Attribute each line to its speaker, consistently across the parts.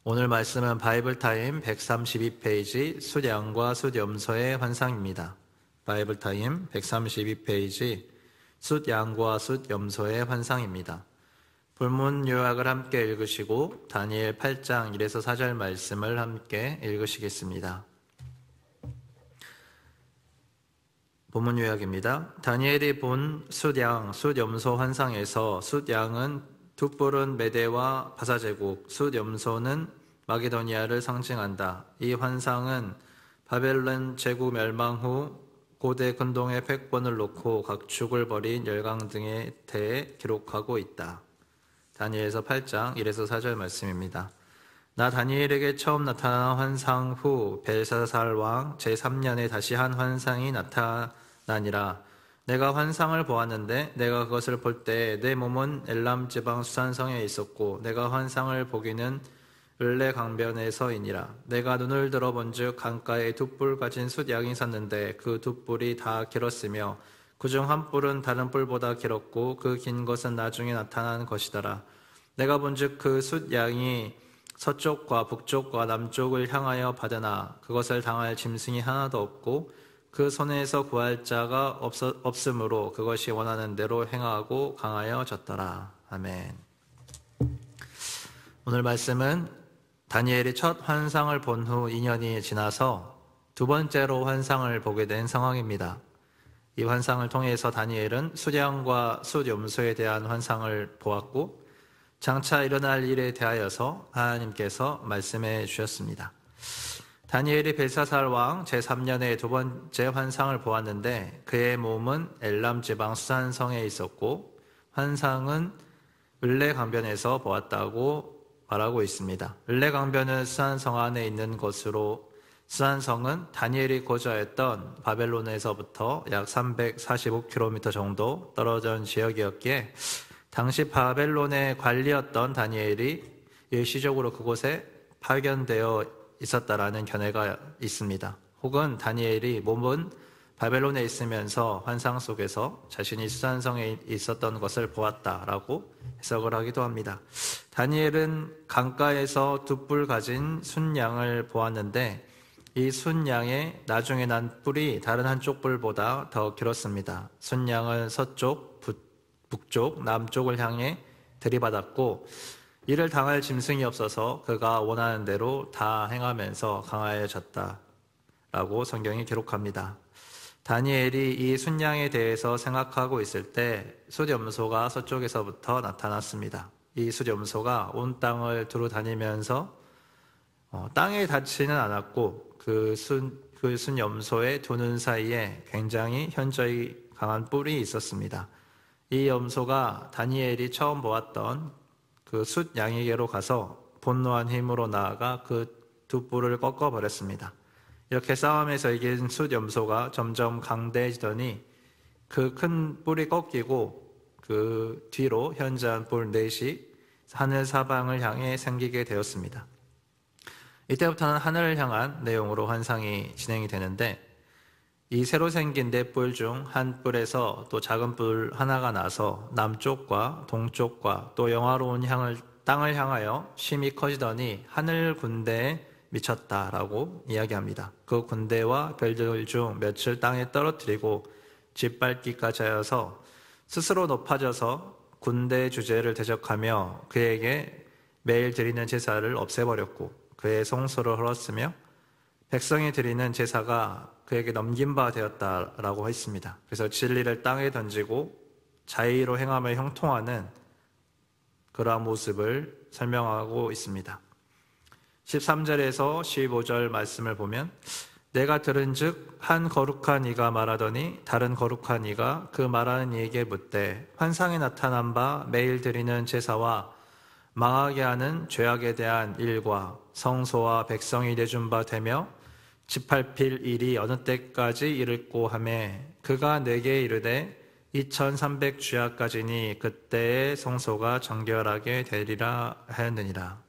Speaker 1: 오늘 말씀은 바이블타임 132페이지 숫양과 숫염소의 환상입니다. 바이블타임 132페이지 숫양과 숫염소의 환상입니다. 본문 요약을 함께 읽으시고 다니엘 8장 1에서 4절 말씀을 함께 읽으시겠습니다. 본문 요약입니다. 다니엘이 본 숫양, 숫염소 환상에서 숫양은 두 뿔은 메대와 바사제국, 숫염소는 마게도니아를 상징한다. 이 환상은 바벨론 제국 멸망 후 고대 근동의 획번을 놓고 각축을 벌인 열강 등에 대해 기록하고 있다. 다니엘서 8장 1에서 4절 말씀입니다. 나 다니엘에게 처음 나타난 환상 후 벨사살 왕 제3년에 다시 한 환상이 나타나니라. 내가 환상을 보았는데 내가 그것을 볼 때 내 몸은 엘람 지방 수산성에 있었고 내가 환상을 보기는 을레 강변에서이니라. 내가 눈을 들어 본즉 강가에 두 뿔 가진 숫양이 섰는데 그 두 뿔이 다 길었으며 그중 한 뿔은 다른 뿔보다 길었고 그 긴 것은 나중에 나타난 것이더라. 내가 본즉 그 숫양이 서쪽과 북쪽과 남쪽을 향하여 받으나 그것을 당할 짐승이 하나도 없고 그 손에서 구할 자가 없으므로 그것이 원하는 대로 행하고 강하여졌더라. 아멘. 오늘 말씀은 다니엘이 첫 환상을 본 후 2년이 지나서 두 번째로 환상을 보게 된 상황입니다. 이 환상을 통해서 다니엘은 숫양과 숫염소에 대한 환상을 보았고 장차 일어날 일에 대하여서 하나님께서 말씀해 주셨습니다. 다니엘이 벨사살 왕 제3년에 두 번째 환상을 보았는데 그의 몸은 엘람 지방 수산성에 있었고 환상은 을레 강변에서 보았다고 말하고 있습니다. 을레 강변은 수산성 안에 있는 것으로 수산성은 다니엘이 거주하였던 바벨론에서부터 약 345km 정도 떨어진 지역이었기에 당시 바벨론의 관리였던 다니엘이 일시적으로 그곳에 파견되어 있었다라는 견해가 있습니다. 혹은 다니엘이 몸은 바벨론에 있으면서 환상 속에서 자신이 수산성에 있었던 것을 보았다라고 해석을 하기도 합니다. 다니엘은 강가에서 두 뿔 가진 순양을 보았는데 이 순양의 나중에 난 뿔이 다른 한쪽 뿔보다 더 길었습니다. 순양은 서쪽, 북쪽, 남쪽을 향해 들이받았고 이를 당할 짐승이 없어서 그가 원하는 대로 다 행하면서 강하여졌다라고 성경이 기록합니다. 다니엘이 이 순양에 대해서 생각하고 있을 때 숫염소가 서쪽에서부터 나타났습니다. 이 숫염소가 온 땅을 두루 다니면서 땅에 닿지는 않았고 그 순염소의 두 눈 사이에 굉장히 현저히 강한 뿔이 있었습니다. 이 염소가 다니엘이 처음 보았던 그 숫양에게로 가서 분노한 힘으로 나아가 그 두 뿔을 꺾어버렸습니다. 이렇게 싸움에서 이긴 숫염소가 점점 강대해지더니 그 큰 뿔이 꺾이고 그 뒤로 현저한 뿔 넷이 하늘 사방을 향해 생기게 되었습니다. 이때부터는 하늘을 향한 내용으로 환상이 진행이 되는데 이 새로 생긴 네 뿔 중 한 뿔에서 또 작은 뿔 하나가 나서 남쪽과 동쪽과 또 영화로운 땅을 향하여 심히 커지더니 하늘 군대에 미쳤다라고 이야기합니다. 그 군대와 별들 중 몇을 땅에 떨어뜨리고 짓밟기까지 하여서 스스로 높아져서 군대 주제를 대적하며 그에게 매일 드리는 제사를 없애버렸고 그의 성소를 헐었으며 백성이 드리는 제사가 그에게 넘긴 바 되었다라고 했습니다. 그래서 진리를 땅에 던지고 자의로 행함을 형통하는 그러한 모습을 설명하고 있습니다. 13절에서 15절 말씀을 보면 내가 들은즉 한 거룩한 이가 말하더니 다른 거룩한 이가 그 말하는 이에게 묻되 환상에 나타난 바 매일 드리는 제사와 망하게 하는 죄악에 대한 일과 성소와 백성이 내준 바 되며 짓밟힐 일이 어느 때까지 이를꼬 하매 그가 내게 이르되 2300 주야까지니 그때의 성소가 정결하게 되리라 하였느니라.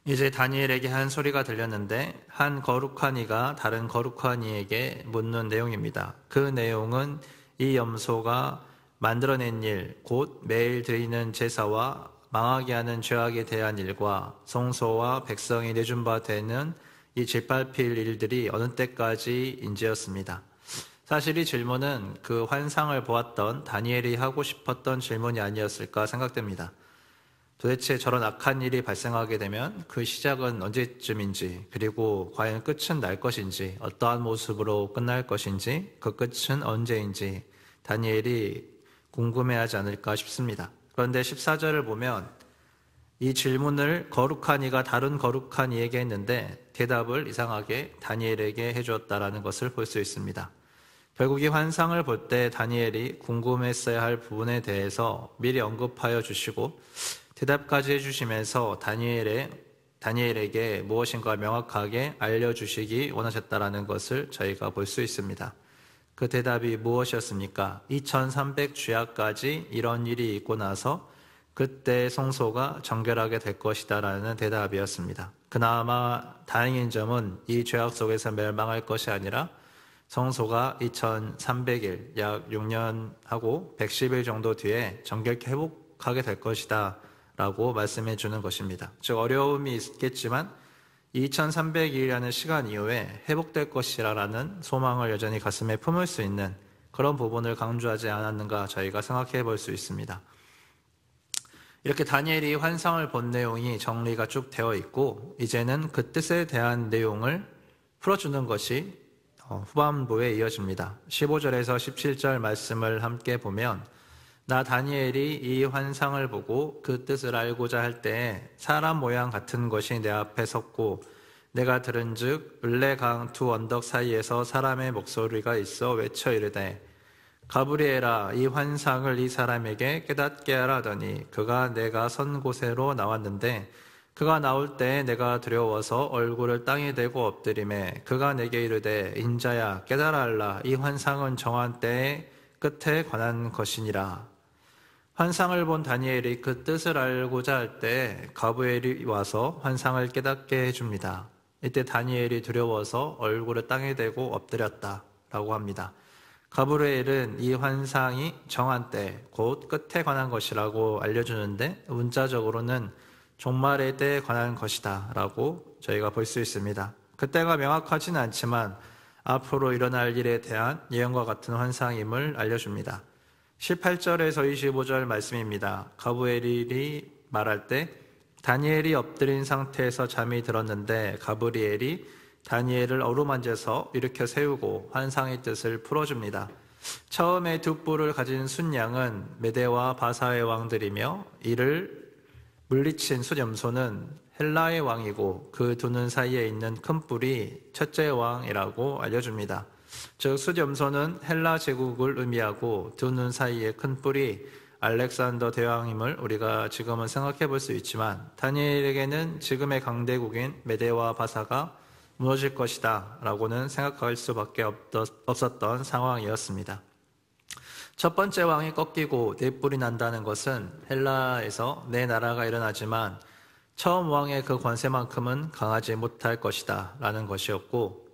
Speaker 1: 이제 다니엘에게 한 소리가 들렸는데 한 거룩한 이가 다른 거룩한 이에게 묻는 내용입니다. 그 내용은 이 염소가 만들어낸 일, 곧 매일 드리는 제사와 망하게 하는 죄악에 대한 일과 성소와 백성이 내준 바 되는 이 짓밟힐 일들이 어느 때까지인지였습니다. 사실 이 질문은 그 환상을 보았던 다니엘이 하고 싶었던 질문이 아니었을까 생각됩니다. 도대체 저런 악한 일이 발생하게 되면 그 시작은 언제쯤인지, 그리고 과연 끝은 날 것인지, 어떠한 모습으로 끝날 것인지, 그 끝은 언제인지 다니엘이 궁금해하지 않을까 싶습니다. 그런데 14절을 보면 이 질문을 거룩한 이가 다른 거룩한 이에게 했는데 대답을 이상하게 다니엘에게 해주었다라는 것을 볼 수 있습니다. 결국 이 환상을 볼 때 다니엘이 궁금했어야 할 부분에 대해서 미리 언급하여 주시고 대답까지 해주시면서 다니엘에게 무엇인가 명확하게 알려주시기 원하셨다라는 것을 저희가 볼 수 있습니다. 그 대답이 무엇이었습니까? 2300주야까지 이런 일이 있고 나서 그때 성소가 정결하게 될 것이다 라는 대답이었습니다. 그나마 다행인 점은 이 죄악 속에서 멸망할 것이 아니라 성소가 2300일, 약 6년하고 110일 정도 뒤에 정결케 회복하게 될 것이다 라고 말씀해 주는 것입니다. 즉 어려움이 있겠지만 2300일이라는 시간 이후에 회복될 것이라는 소망을 여전히 가슴에 품을 수 있는 그런 부분을 강조하지 않았는가 저희가 생각해 볼 수 있습니다. 이렇게 다니엘이 환상을 본 내용이 정리가 쭉 되어 있고 이제는 그 뜻에 대한 내용을 풀어주는 것이 후반부에 이어집니다. 15절에서 17절 말씀을 함께 보면 나 다니엘이 이 환상을 보고 그 뜻을 알고자 할 때에 사람 모양 같은 것이 내 앞에 섰고 내가 들은즉 을레강 두 언덕 사이에서 사람의 목소리가 있어 외쳐 이르되 가브리엘아 이 환상을 이 사람에게 깨닫게 하라 하더니 그가 내가 선 곳으로 나왔는데 그가 나올 때 내가 두려워서 얼굴을 땅에 대고 엎드리매 그가 내게 이르되 인자야 깨달아 알라 이 환상은 정한 때의 끝에 관한 것이니라. 환상을 본 다니엘이 그 뜻을 알고자 할 때 가브리엘이 와서 환상을 깨닫게 해줍니다. 이때 다니엘이 두려워서 얼굴을 땅에 대고 엎드렸다라고 합니다. 가브리엘은 이 환상이 정한 때, 곧 끝에 관한 것이라고 알려주는데 문자적으로는 종말의 때에 관한 것이다 라고 저희가 볼 수 있습니다. 그때가 명확하지는 않지만 앞으로 일어날 일에 대한 예언과 같은 환상임을 알려줍니다. 18절에서 25절 말씀입니다. 가브리엘이 말할 때 다니엘이 엎드린 상태에서 잠이 들었는데 가브리엘이 다니엘을 어루만져서 일으켜 세우고 환상의 뜻을 풀어줍니다. 처음에 두 뿔을 가진 순양은 메대와 바사의 왕들이며 이를 물리친 숫염소는 헬라의 왕이고 그 두 눈 사이에 있는 큰 뿔이 첫째 왕이라고 알려줍니다. 즉 숫염소는 헬라 제국을 의미하고 두 눈 사이에 큰 뿔이 알렉산더 대왕임을 우리가 지금은 생각해 볼 수 있지만 다니엘에게는 지금의 강대국인 메대와 바사가 무너질 것이다 라고는 생각할 수밖에 없었던 상황이었습니다. 첫 번째 왕이 꺾이고 네 뿔이 난다는 것은 헬라에서 네 나라가 일어나지만 처음 왕의 그 권세만큼은 강하지 못할 것이다 라는 것이었고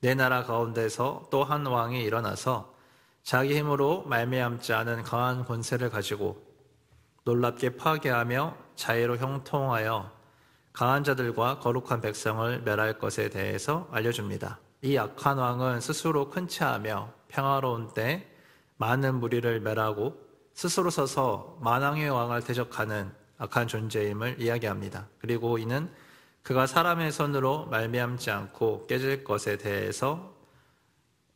Speaker 1: 네 나라 가운데서 또 한 왕이 일어나서 자기 힘으로 말미암지 않은 강한 권세를 가지고 놀랍게 파괴하며 자유로 형통하여 강한 자들과 거룩한 백성을 멸할 것에 대해서 알려줍니다. 이 악한 왕은 스스로 큰 체하며 평화로운 때 많은 무리를 멸하고 스스로 서서 만왕의 왕을 대적하는 악한 존재임을 이야기합니다. 그리고 이는 그가 사람의 손으로 말미암지 않고 깨질 것에 대해서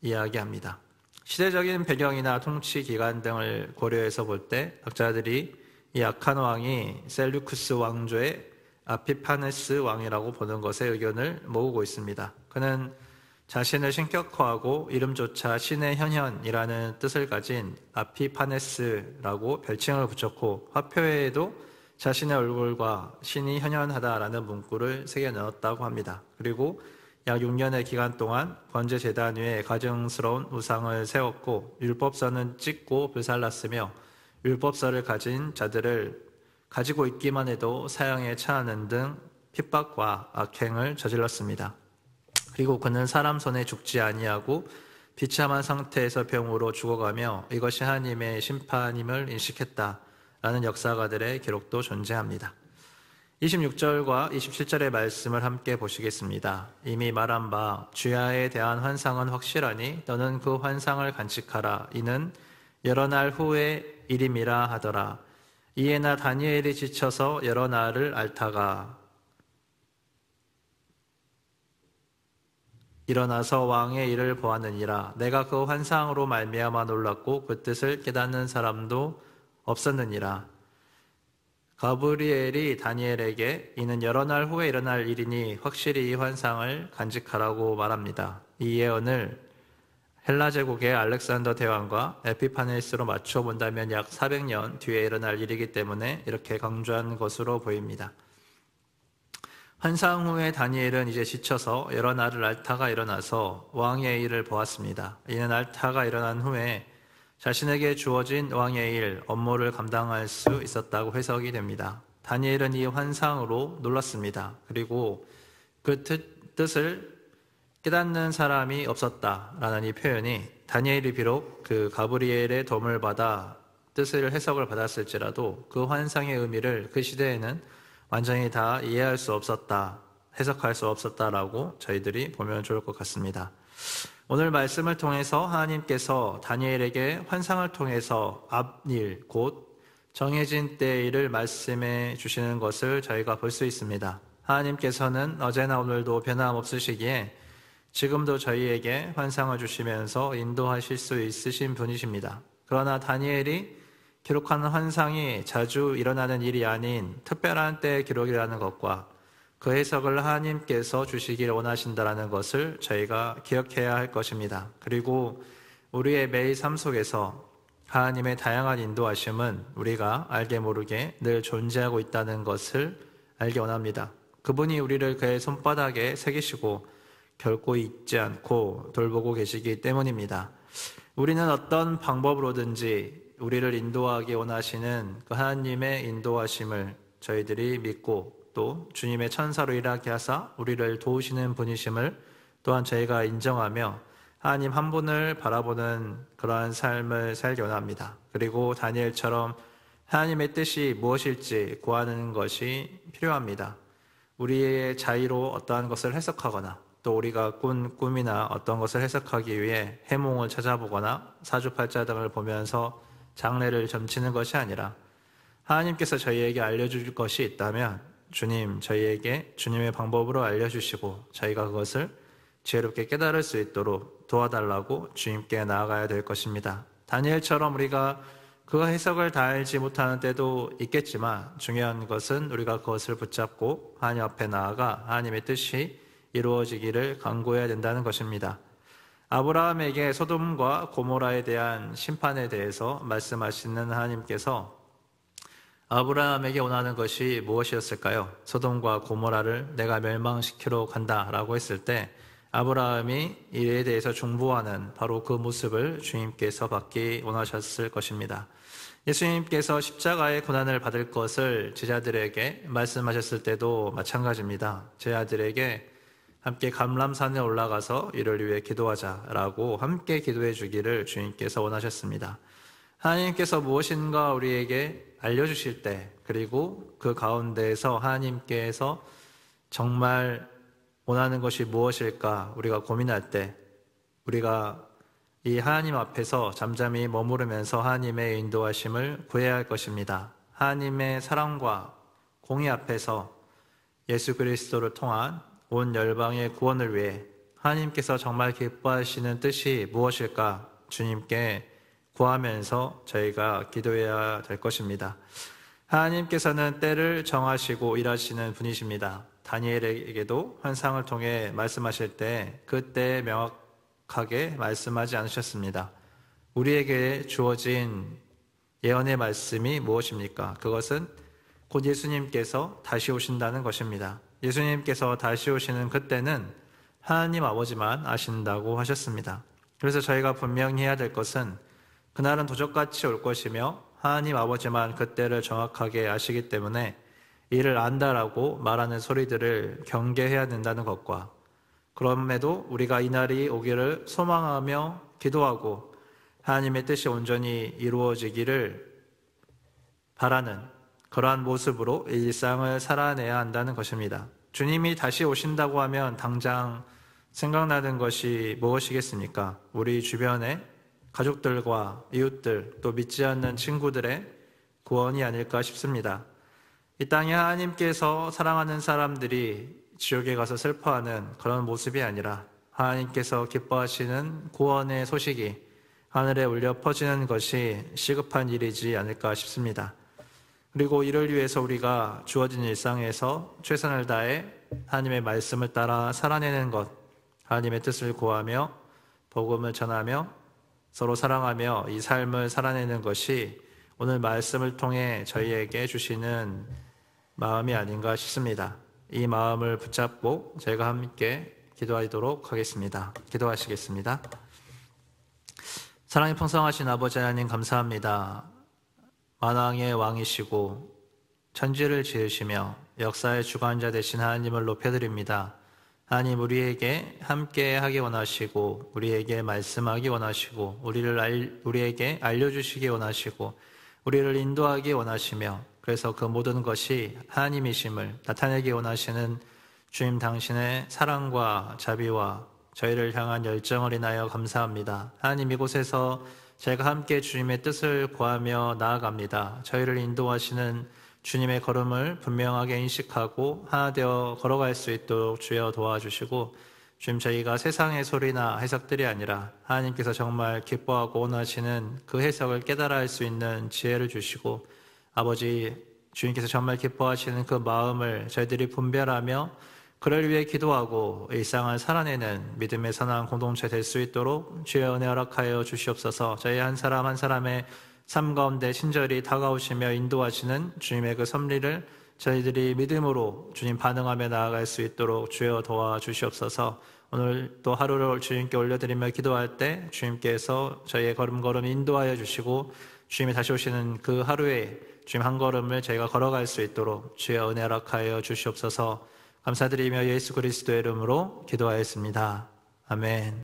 Speaker 1: 이야기합니다. 시대적인 배경이나 통치 기간 등을 고려해서 볼 때 학자들이 이 악한 왕이 셀류쿠스 왕조의 아피파네스 왕이라고 보는 것에 의견을 모으고 있습니다. 그는 자신을 신격화하고 이름조차 신의 현현이라는 뜻을 가진 아피파네스라고 별칭을 붙였고 화표에도 자신의 얼굴과 신이 현현하다라는 문구를 새겨 넣었다고 합니다. 그리고 약 6년의 기간 동안 번제 제단 위에 가증스러운 우상을 세웠고 율법서는 찢고 불살랐으며 율법서를 가진 자들을 가지고 있기만 해도 사형에 처하는 등 핍박과 악행을 저질렀습니다. 그리고 그는 사람 손에 죽지 아니하고 비참한 상태에서 병으로 죽어가며 이것이 하나님의 심판임을 인식했다 라는 역사가들의 기록도 존재합니다. 26절과 27절의 말씀을 함께 보시겠습니다. 이미 말한 바 주야에 대한 환상은 확실하니 너는 그 환상을 간직하라. 이는 여러 날 후의 일임이라 하더라. 이에 나 다니엘이 지쳐서 여러 날을 앓다가 일어나서 왕의 일을 보았느니라. 내가 그 환상으로 말미암아 놀랐고 그 뜻을 깨닫는 사람도 없었느니라. 가브리엘이 다니엘에게 이는 여러 날 후에 일어날 일이니 확실히 이 환상을 간직하라고 말합니다. 이 예언을 헬라 제국의 알렉산더 대왕과 에피파네스로 맞춰 본다면 약 400년 뒤에 일어날 일이기 때문에 이렇게 강조한 것으로 보입니다. 환상 후에 다니엘은 이제 지쳐서 여러 날을 앓다가 일어나서 왕의 일을 보았습니다. 이는 앓다가 일어난 후에 자신에게 주어진 왕의 일, 업무를 감당할 수 있었다고 해석이 됩니다. 다니엘은 이 환상으로 놀랐습니다. 그리고 그 뜻을 깨닫는 사람이 없었다라는 이 표현이 다니엘이 비록 그 가브리엘의 도움을 받아 뜻을 해석을 받았을지라도 그 환상의 의미를 그 시대에는 완전히 다 이해할 수 없었다, 해석할 수 없었다라고 저희들이 보면 좋을 것 같습니다. 오늘 말씀을 통해서 하나님께서 다니엘에게 환상을 통해서 앞일, 곧 정해진 때의 일을 말씀해 주시는 것을 저희가 볼 수 있습니다. 하나님께서는 어제나 오늘도 변함없으시기에 지금도 저희에게 환상을 주시면서 인도하실 수 있으신 분이십니다. 그러나 다니엘이 기록하는 환상이 자주 일어나는 일이 아닌 특별한 때의 기록이라는 것과 그 해석을 하나님께서 주시기를 원하신다는 것을 저희가 기억해야 할 것입니다. 그리고 우리의 매일 삶 속에서 하나님의 다양한 인도하심은 우리가 알게 모르게 늘 존재하고 있다는 것을 알기 원합니다. 그분이 우리를 그의 손바닥에 새기시고 결코 잊지 않고 돌보고 계시기 때문입니다. 우리는 어떤 방법으로든지 우리를 인도하기 원하시는 그 하나님의 인도하심을 저희들이 믿고 또 주님의 천사로 일하게 하사 우리를 도우시는 분이심을 또한 저희가 인정하며 하나님 한 분을 바라보는 그러한 삶을 살기 원합니다. 그리고 다니엘처럼 하나님의 뜻이 무엇일지 구하는 것이 필요합니다. 우리의 자의로 어떠한 것을 해석하거나 또 우리가 꾼 꿈이나 어떤 것을 해석하기 위해 해몽을 찾아보거나 사주팔자 등을 보면서 장래를 점치는 것이 아니라 하나님께서 저희에게 알려줄 것이 있다면 주님, 저희에게 주님의 방법으로 알려주시고 저희가 그것을 지혜롭게 깨달을 수 있도록 도와달라고 주님께 나아가야 될 것입니다. 다니엘처럼 우리가 그 해석을 다 알지 못하는 때도 있겠지만 중요한 것은 우리가 그것을 붙잡고 하나님 앞에 나아가 하나님의 뜻이 이루어지기를 간구해야 된다는 것입니다. 아브라함에게 소돔과 고모라에 대한 심판에 대해서 말씀하시는 하나님께서 아브라함에게 원하는 것이 무엇이었을까요? 소돔과 고모라를 내가 멸망시키러 간다라고 했을 때 아브라함이 이에 대해서 중보하는 바로 그 모습을 주님께서 받기 원하셨을 것입니다. 예수님께서 십자가의 고난을 받을 것을 제자들에게 말씀하셨을 때도 마찬가지입니다. 제자들에게 함께 감람산에 올라가서 이를 위해 기도하자라고 함께 기도해 주기를 주님께서 원하셨습니다. 하나님께서 무엇인가 우리에게 알려주실 때 그리고 그 가운데에서 하나님께서 정말 원하는 것이 무엇일까 우리가 고민할 때 우리가 이 하나님 앞에서 잠잠히 머무르면서 하나님의 인도하심을 구해야 할 것입니다. 하나님의 사랑과 공의 앞에서 예수 그리스도를 통한 온 열방의 구원을 위해 하나님께서 정말 기뻐하시는 뜻이 무엇일까 주님께 구하면서 저희가 기도해야 될 것입니다. 하나님께서는 때를 정하시고 일하시는 분이십니다. 다니엘에게도 환상을 통해 말씀하실 때 그때 명확하게 말씀하지 않으셨습니다. 우리에게 주어진 예언의 말씀이 무엇입니까? 그것은 곧 예수님께서 다시 오신다는 것입니다. 예수님께서 다시 오시는 그때는 하나님 아버지만 아신다고 하셨습니다. 그래서 저희가 분명히 해야 될 것은 그날은 도적같이 올 것이며 하나님 아버지만 그때를 정확하게 아시기 때문에 이를 안다라고 말하는 소리들을 경계해야 된다는 것과 그럼에도 우리가 이날이 오기를 소망하며 기도하고 하나님의 뜻이 온전히 이루어지기를 바라는 그러한 모습으로 이 일상을 살아내야 한다는 것입니다. 주님이 다시 오신다고 하면 당장 생각나는 것이 무엇이겠습니까? 우리 주변의 가족들과 이웃들, 또 믿지 않는 친구들의 구원이 아닐까 싶습니다. 이 땅에 하나님께서 사랑하는 사람들이 지옥에 가서 슬퍼하는 그런 모습이 아니라 하나님께서 기뻐하시는 구원의 소식이 하늘에 울려 퍼지는 것이 시급한 일이지 않을까 싶습니다. 그리고 이를 위해서 우리가 주어진 일상에서 최선을 다해 하나님의 말씀을 따라 살아내는 것, 하나님의 뜻을 구하며 복음을 전하며 서로 사랑하며 이 삶을 살아내는 것이 오늘 말씀을 통해 저희에게 주시는 마음이 아닌가 싶습니다. 이 마음을 붙잡고 저희가 함께 기도하도록 하겠습니다. 기도하시겠습니다. 사랑이 풍성하신 아버지 하나님 감사합니다. 만왕의 왕이시고 천지를 지으시며 역사의 주관자 되신 하나님을 높여드립니다. 하나님, 우리에게 함께 하기 원하시고 우리에게 말씀하기 원하시고 우리에게 알려주시기 원하시고 우리를 인도하기 원하시며 그래서 그 모든 것이 하나님이심을 나타내기 원하시는 주님 당신의 사랑과 자비와 저희를 향한 열정을 인하여 감사합니다. 하나님, 이곳에서 저희가 함께 주님의 뜻을 구하며 나아갑니다. 저희를 인도하시는 주님의 걸음을 분명하게 인식하고 하나 되어 걸어갈 수 있도록 주여 도와주시고 주님, 저희가 세상의 소리나 해석들이 아니라 하나님께서 정말 기뻐하고 원하시는 그 해석을 깨달아 할 수 있는 지혜를 주시고 아버지, 주님께서 정말 기뻐하시는 그 마음을 저희들이 분별하며 그를 위해 기도하고 일상을 살아내는 믿음의 선한 공동체 될 수 있도록 주의 은혜 허락하여 주시옵소서. 저희 한 사람 한 사람의 삶 가운데 친절히 다가오시며 인도하시는 주님의 그 섭리를 저희들이 믿음으로 주님 반응하며 나아갈 수 있도록 주여 도와주시옵소서. 오늘 또 하루를 주님께 올려드리며 기도할 때 주님께서 저희의 걸음걸음 인도하여 주시고 주님이 다시 오시는 그 하루에 주님 한 걸음을 저희가 걸어갈 수 있도록 주여 은혜 허락하여 주시옵소서. 감사드리며 예수 그리스도의 이름으로 기도하였습니다. 아멘.